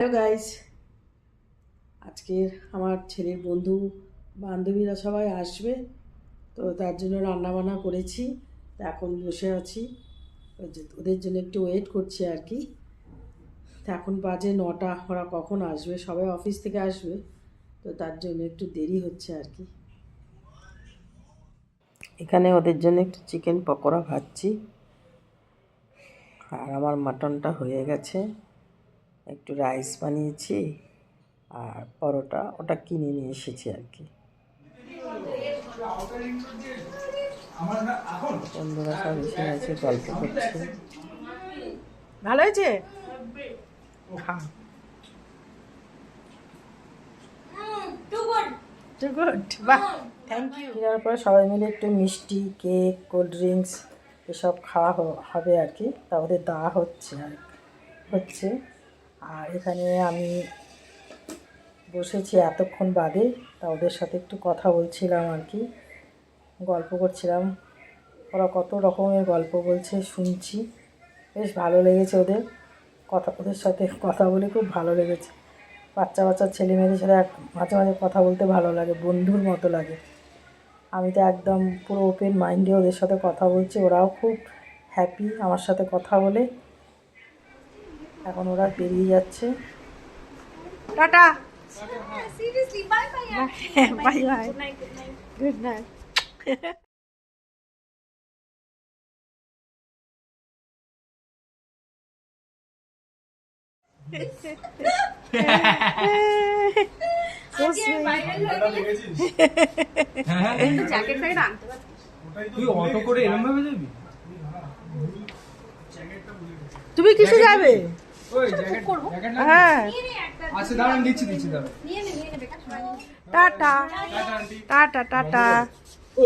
Hello guys, আজকের আমার ছেলের বন্ধু বান্ধবীরা সবাই আসবে, তো তার জন্য রান্নাবান্না করেছি। তো এখন বসে আছি, ওদের জন্য একটু ওয়েট করছি আর কি। তো এখন বাজে 9টা, ওরা কখন আসবে, সবাই অফিস থেকে আসবে, তো তার জন্য একটু দেরি হচ্ছে আর কি। এখানে ওদের জন্য একটু চিকেন পকোড়া ভাজছি, আর আমার মাটনটা হয়ে গেছে। একটু রাইস বানিয়েছি আর পরোটা, ওটা কিনে নিয়ে এসেছি আর কি। বন্ধুরা সব এসে গেছে, গল্প করছে। ভালো হয়েছে? বাহ, থ্যাংক ইউ। যাওয়ার পরে সবাই মিলে একটু মিষ্টি, কেক, কোল্ড ড্রিঙ্কস এসব খাওয়া হবে আর কি। তা ওদের দেওয়া হচ্ছে। আর এখানে আমি বসেছি এতক্ষণ বাদে, তা ওদের সাথে একটু কথা বলছিলাম আর কি, গল্প করছিলাম। ওরা কত রকমের গল্প বলছে, শুনছি, বেশ ভালো লেগেছে ওদের সাথে কথা বলে খুব ভালো লেগেছে। বাচ্চা ছেলে মেয়েদের সাথে মাঝে মাঝে কথা বলতে ভালো লাগে, বন্ধুর মতো লাগে। আমি তো একদম পুরো ওপেন মাইন্ডে ওদের সাথে কথা বলছি, ওরাও খুব হ্যাপি আমার সাথে কথা বলে। এখন ওরা বেরিয়ে যাচ্ছে। Tata, Seriously, bye bye. Bye bye, Good night. Good night. Good night. Jacket ফ্যাকেট আনতে পারতিস। তুই অটো করে এরকম ভাবে যাবি? তুমি কিসে যাবে? ওই জ্যাকেট না? হ্যাঁ, নিয়ে নে একটা। আচ্ছা দাঁড়ান, দিচ্ছি দাঁড়ান। নিয়ে নে বেকার সময় নেই। Tata tata aunty. Tata tata. ও